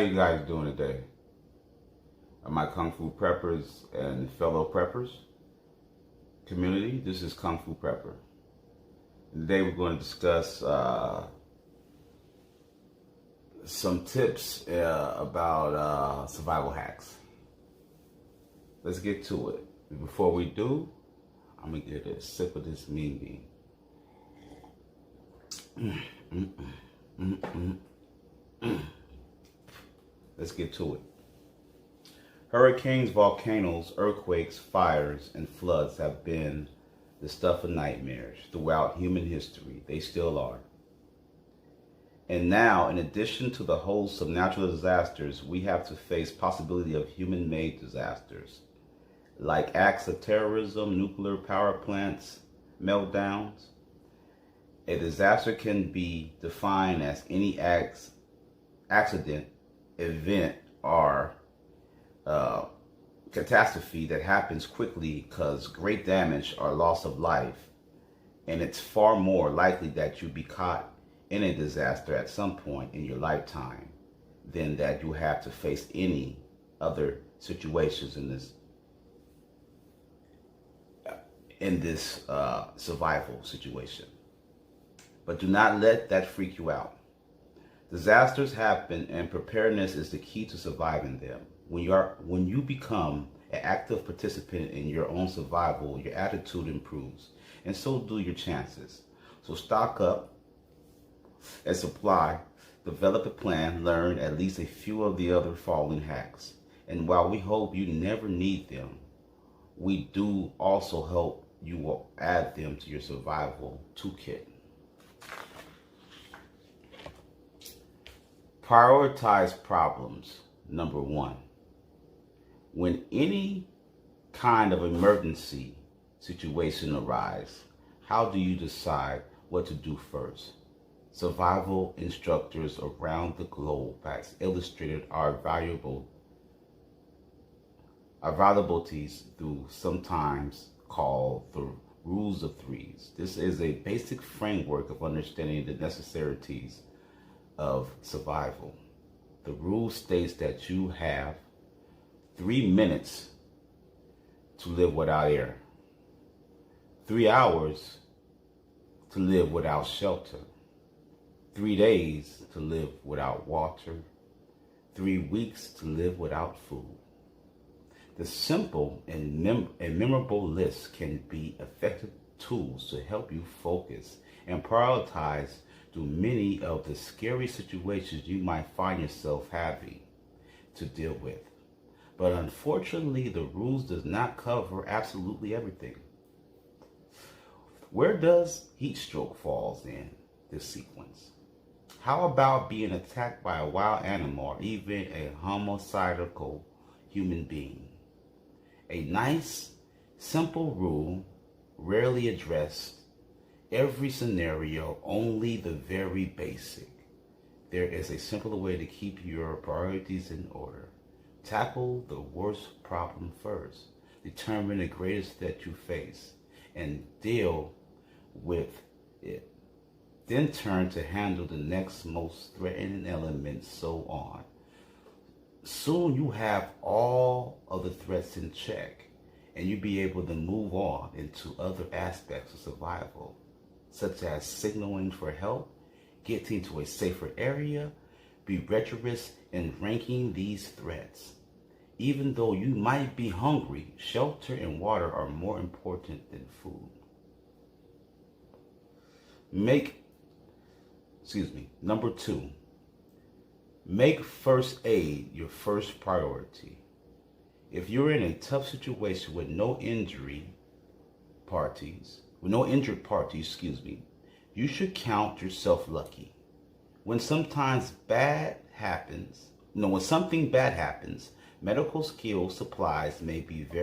you guys doing today? My Kung Fu Preppers and fellow preppers community, this is Kung Fu Prepper. Today we're going to discuss some tips about survival hacks. Let's get to it. Before we do, I'm going to get a sip of this mean bean. Let's get to it. Hurricanes, volcanoes, earthquakes, fires, and floods have been the stuff of nightmares throughout human history. They still are. And now, in addition to the host of natural disasters, we have to face possibility of human-made disasters, like acts of terrorism, nuclear power plants, meltdowns. A disaster can be defined as any accident, event, or catastrophe that happens quickly cause great damage or loss of life, and it's far more likely that you be caught in a disaster at some point in your lifetime than that you have to face any other situations in this survival situation. But do not let that freak you out. Disasters happen, and preparedness is the key to surviving them. When you become an active participant in your own survival, your attitude improves, and so do your chances. So stock up and supply, develop a plan, learn at least a few of the other following hacks. And while we hope you never need them, we do also hope you will add them to your survival toolkit. Prioritize problems. Number 1. When any kind of emergency situation arises, how do you decide what to do first? Survival instructors around the globe has illustrated our valuabilities through sometimes called the rules of threes. This is a basic framework of understanding the necessities of survival. The rule states that you have 3 minutes to live without air, 3 hours to live without shelter, 3 days to live without water, 3 weeks to live without food. The simple and memorable list can be effective tools to help you focus and prioritize through many of the scary situations you might find yourself having to deal with. But unfortunately, the rules does not cover absolutely everything. Where does heat stroke falls in this sequence? How about being attacked by a wild animal or even a homicidal human being? A nice, simple rule, rarely addressed every scenario, only the very basic. There is a simpler way to keep your priorities in order. Tackle the worst problem first. Determine the greatest that you face and deal with it. Then turn to handle the next most threatening element, so on. Soon you have all of the threats in check, and you'll be able to move on into other aspects of survival, such as signaling for help, getting to a safer area, be rigorous in ranking these threats. Even though you might be hungry, shelter and water are more important than food. Number 2, make first aid your first priority. If you're in a tough situation with no injured parties, you should count yourself lucky. When something bad happens, medical skills supplies may be the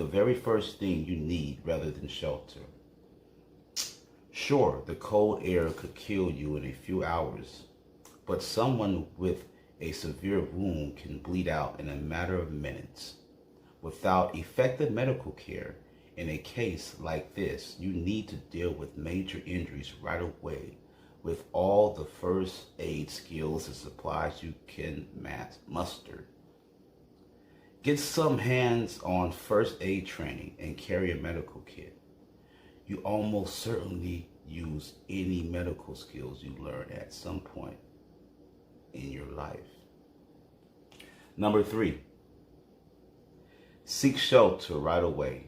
very first thing you need rather than shelter. Sure, the cold air could kill you in a few hours, but someone with a severe wound can bleed out in a matter of minutes. Without effective medical care, in a case like this, you need to deal with major injuries right away with all the first aid skills and supplies you can muster. Get some hands-on first aid training and carry a medical kit. You almost certainly use any medical skills you learn at some point in your life. Number 3, seek shelter right away.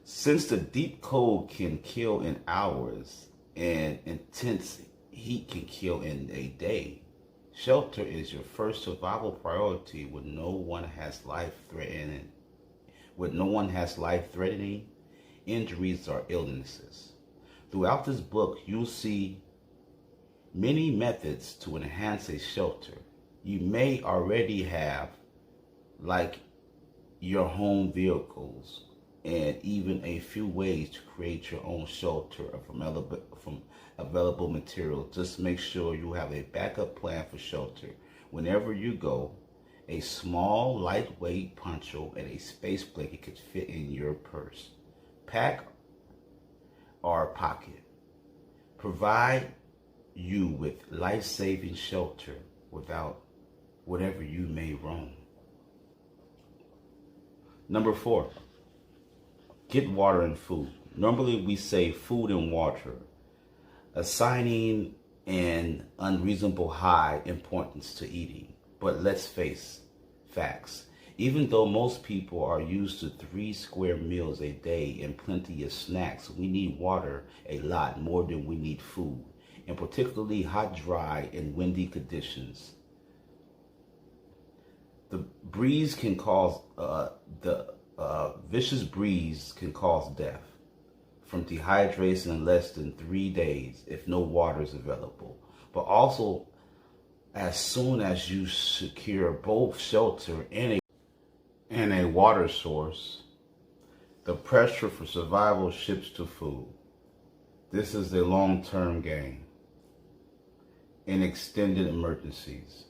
Since the deep cold can kill in hours and intense heat can kill in a day, shelter is your first survival priority when no one has life-threatening injuries or illnesses. Throughout this book, you'll see many methods to enhance a shelter. You may already have, like your home vehicles, and even a few ways to create your own shelter from available material. Just make sure you have a backup plan for shelter. Whenever you go, a small, lightweight poncho and a space blanket could fit in your purse, pack, or pocket. Provide you with life-saving shelter without whatever you may roam. Number 4, get water and food. Normally we say food and water, assigning an unreasonable high importance to eating. But let's face facts. Even though most people are used to 3 square meals a day and plenty of snacks, we need water a lot more than we need food, in particularly hot, dry, and windy conditions. The breeze can cause vicious breeze can cause death from dehydration in less than 3 days if no water is available. But also, as soon as you secure both shelter and a water source, the pressure for survival shifts to food. This is a long-term game in extended emergencies.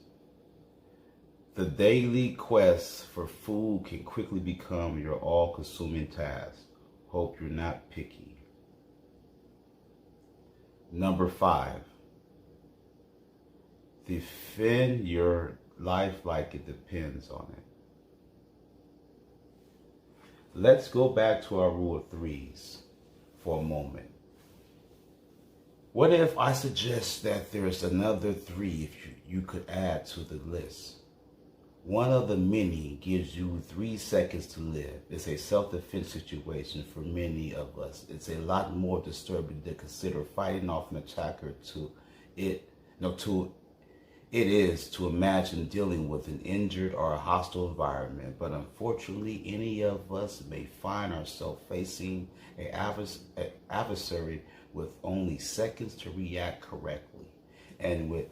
The daily quest for food can quickly become your all-consuming task. Hope you're not picky. Number 5, defend your life like it depends on it. Let's go back to our rule of 3s for a moment. What if I suggest that there's another 3 you could add to the list? One of the many gives you 3 seconds to live. It's a self-defense situation for many of us. It's a lot more disturbing to consider fighting off an attacker it is to imagine dealing with an injured or a hostile environment. But unfortunately, any of us may find ourselves facing an adversary with only seconds to react correctly. And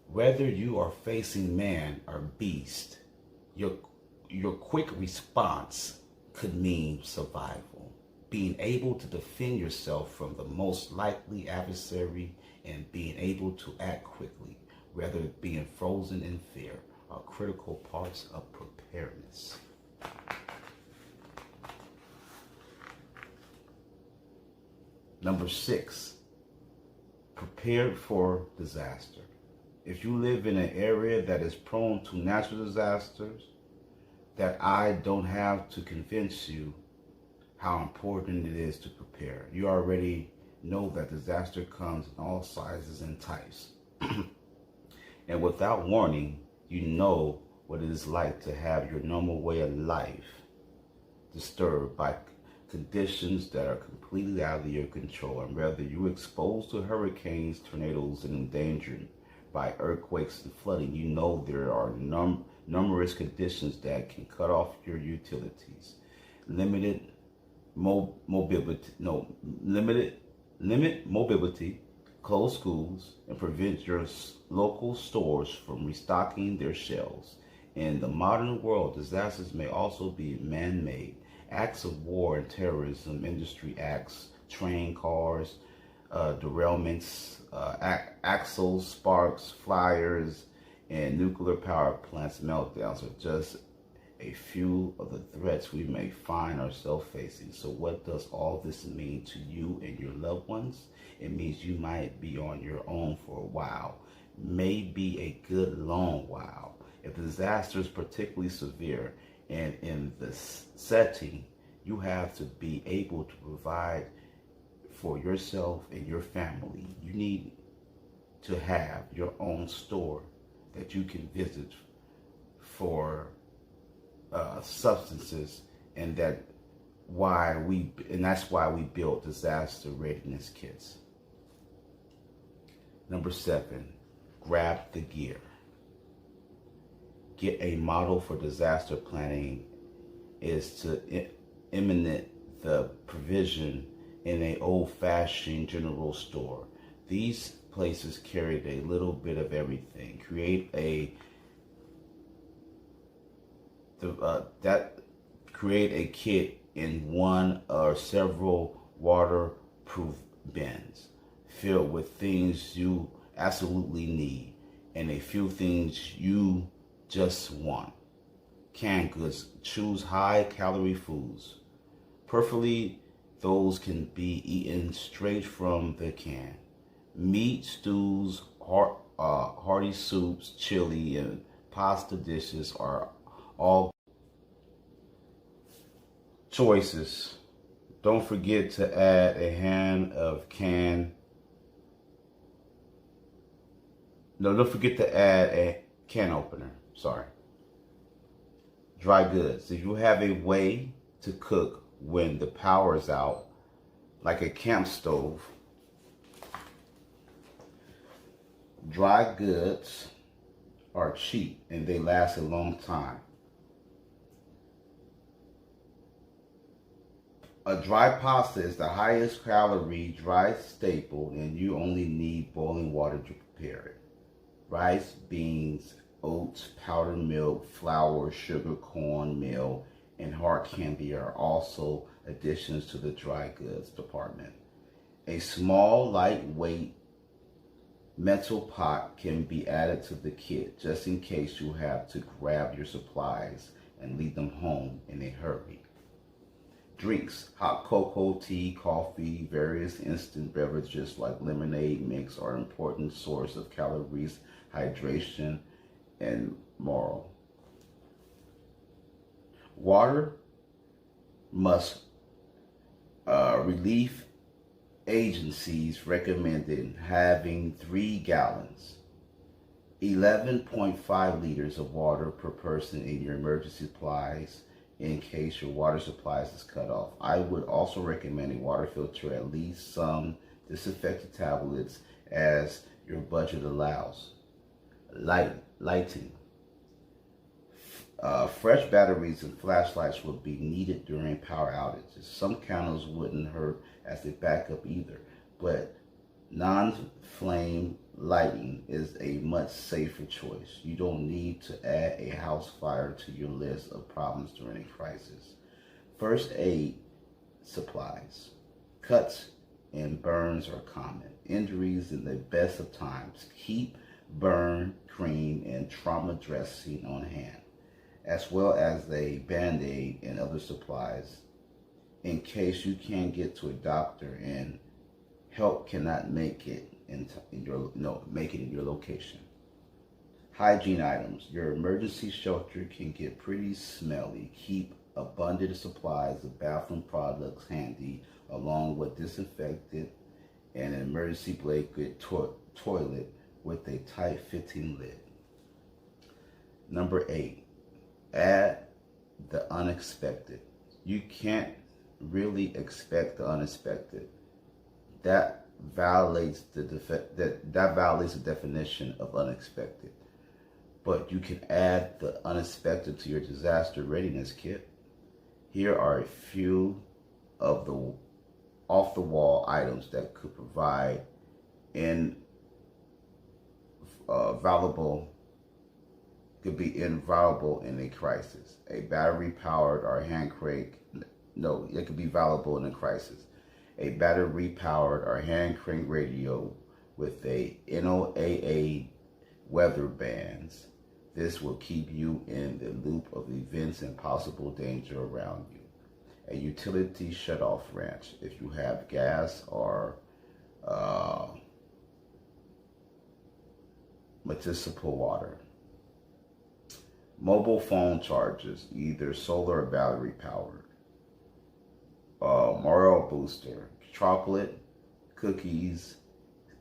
whether you are facing man or beast, your quick response could mean survival. Being able to defend yourself from the most likely adversary and being able to act quickly, rather than being frozen in fear, are critical parts of preparedness. Number 6, prepared for disaster. If you live in an area that is prone to natural disasters, that I don't have to convince you how important it is to prepare. You already know that disaster comes in all sizes and types. And without warning, you know what it is like to have your normal way of life disturbed by conditions that are completely out of your control. And whether you're exposed to hurricanes, tornadoes, and endangered by earthquakes and flooding, you know there are numerous conditions that can cut off your utilities, limit mobility, close schools, and prevent your local stores from restocking their shelves. In the modern world, disasters may also be man-made. Acts of war and terrorism, industry acts, train cars, derailments, axles, sparks, fires, and nuclear power plants meltdowns are just a few of the threats we may find ourselves facing. So what does all this mean to you and your loved ones? It means you might be on your own for a while, maybe a good long while. If the disaster is particularly severe and in the setting, you have to be able to provide for yourself and your family. You need to have your own store that you can visit for substances, and that's why we built disaster readiness kits. Number 7, grab the gear. Get a model for disaster planning is to imitate the provision in an old-fashioned general store. These places carried a little bit of everything. Create a kit in one or several waterproof bins filled with things you absolutely need and a few things you just want. Canned goods. Choose high-calorie foods. Preferably those can be eaten straight from the can. Meat, stews, hearty soups, chili, and pasta dishes are all choices. Don't forget to add a hand of don't forget to add a can opener. Dry goods. If you have a way to cook when the power is out, like a camp stove, dry goods are cheap and they last a long time. A dry pasta is the highest calorie dry staple, and you only need boiling water to prepare it. Rice, beans, oats, powdered milk, flour, sugar, corn meal, and hard candy are also additions to the dry goods department. A small, lightweight metal pot can be added to the kit just in case you have to grab your supplies and leave them home in a hurry. Drinks. Hot cocoa, tea, coffee, various instant beverages like lemonade mix are an important source of calories, hydration, and moral. Water must relief agencies recommended having 3 gallons, 11.5 liters of water per person in your emergency supplies in case your water supplies is cut off. I would also recommend a water filter, at least some disinfectant tablets as your budget allows. Lighting. Fresh batteries and flashlights will be needed during power outages. Some candles wouldn't hurt as a backup either, but non-flame lighting is a much safer choice. You don't need to add a house fire to your list of problems during a crisis. First aid supplies. Cuts and burns are common. Injuries in the best of times. Keep burn cream and trauma dressing on hand, as well as a Band-Aid and other supplies in case you can't get to a doctor and help cannot make it in your location. Hygiene items. Your emergency shelter can get pretty smelly. Keep abundant supplies of bathroom products handy, along with disinfectant and an emergency blanket toilet with a tight fitting lid. Number 8. Add the unexpected. You can't really expect the unexpected. That violates the definition of unexpected. But you can add the unexpected to your disaster readiness kit. Here are a few of the off-the-wall items that could provide invaluable in a crisis. A battery-powered or hand crank. No, it could be valuable in a crisis. A battery-powered or hand crank radio with a NOAA weather bands. This will keep you in the loop of events and possible danger around you. A utility shutoff wrench if you have gas or municipal water. Mobile phone chargers, either solar or battery powered. Morale booster. Chocolate, cookies,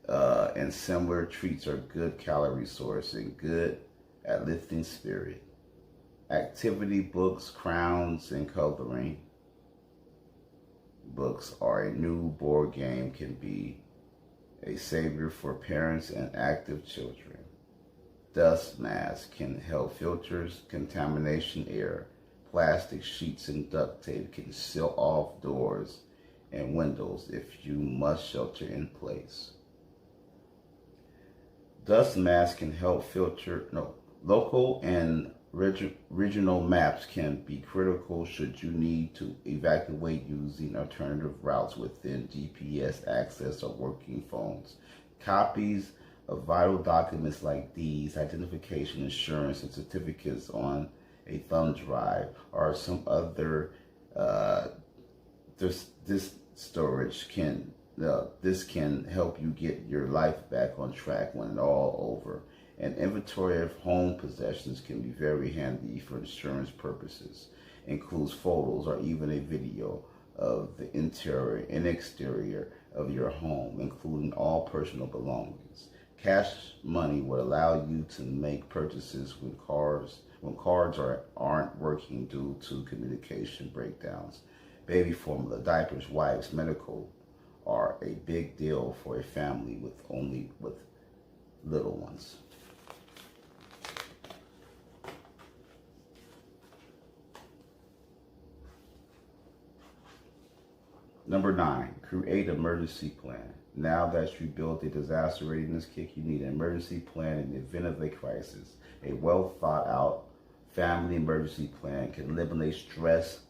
and similar treats are good calorie source and good at lifting spirit. Activity books, crowns, and coloring books are a new board game, can be a savior for parents and active children. Dust masks can help filters contamination air. Plastic sheets and duct tape can seal off doors and windows if you must shelter in place. Dust masks can help filter, local and regional maps can be critical should you need to evacuate using alternative routes within GPS access or working phones. Copies of vital documents like these, identification, insurance, and certificates on a thumb drive or some other this storage can this can help you get your life back on track when it's all over. An inventory of home possessions can be very handy for insurance purposes. Includes photos or even a video of the interior and exterior of your home, including all personal belongings. Cash money will allow you to make purchases when cards aren't working due to communication breakdowns. Baby formula, diapers, wipes, medical are a big deal for a family with little ones. Number 9, create an emergency plan. Now that you built a disaster readiness kit, you need an emergency plan in the event of a crisis. A well thought out family emergency plan can eliminate stress,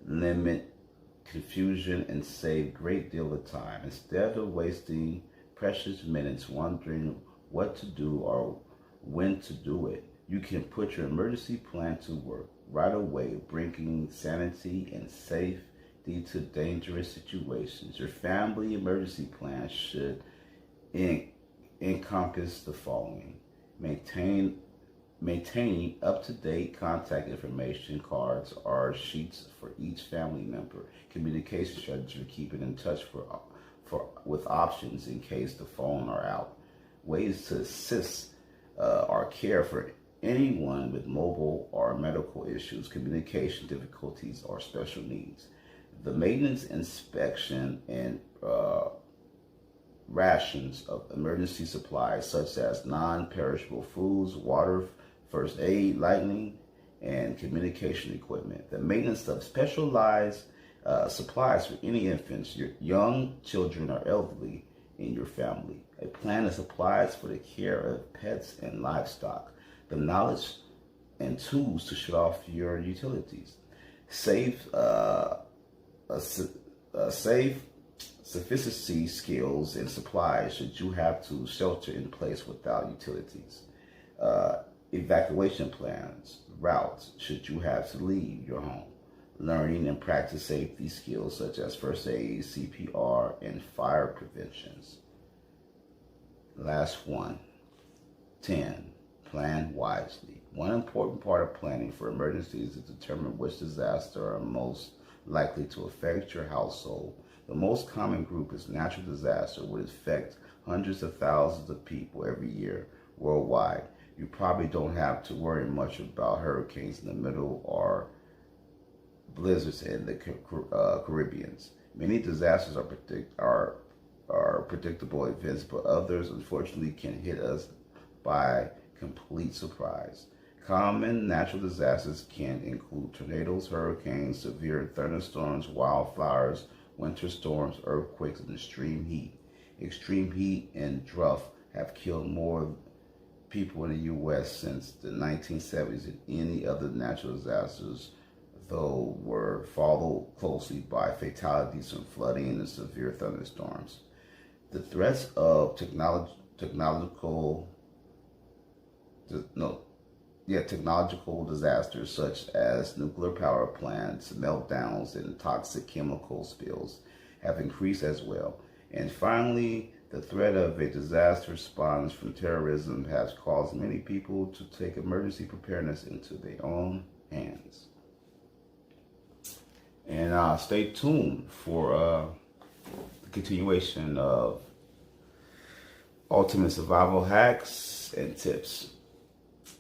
limit confusion, and save a great deal of time. Instead of wasting precious minutes wondering what to do or when to do it, you can put your emergency plan to work right away, bringing sanity and safety to dangerous situations. Your family emergency plan should encompass the following: maintaining up-to-date contact information, cards or sheets for each family member, communication strategy for keeping in touch with options in case the phone are out, ways to assist or care for anyone with mobile or medical issues, communication difficulties, or special needs. The maintenance, inspection, and rations of emergency supplies such as non-perishable foods, water, first aid, lighting, and communication equipment. The maintenance of specialized supplies for any infants, your young children, or elderly in your family. A plan of supplies for the care of pets and livestock. The knowledge and tools to shut off your utilities. Safe sufficiency skills and supplies should you have to shelter in place without utilities. Evacuation plans, routes should you have to leave your home. Learning and practice safety skills such as first aid, CPR, and fire preventions. Last one, 10, plan wisely. One important part of planning for emergencies is to determine which disasters are most likely to affect your household. The most common group is natural disaster, which affects hundreds of thousands of people every year worldwide. You probably don't have to worry much about hurricanes in the middle or blizzards in the Caribbean. Many disasters are predictable events, but others unfortunately can hit us by complete surprise. Common natural disasters can include tornadoes, hurricanes, severe thunderstorms, wildfires, winter storms, earthquakes, and extreme heat. Extreme heat and drought have killed more people in the U.S. since the 1970s than any other natural disasters, though were followed closely by fatalities from flooding and severe thunderstorms. The threats Yet technological disasters such as nuclear power plants, meltdowns, and toxic chemical spills have increased as well. And finally, the threat of a disaster response from terrorism has caused many people to take emergency preparedness into their own hands. And stay tuned for the continuation of ultimate survival hacks and tips.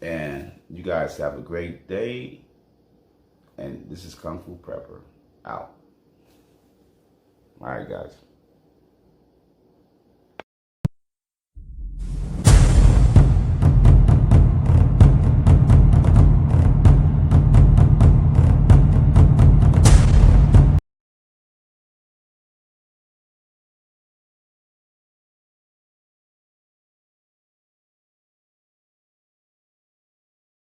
And you guys have a great day. And this is Kung Fu Prepper out. All right, guys.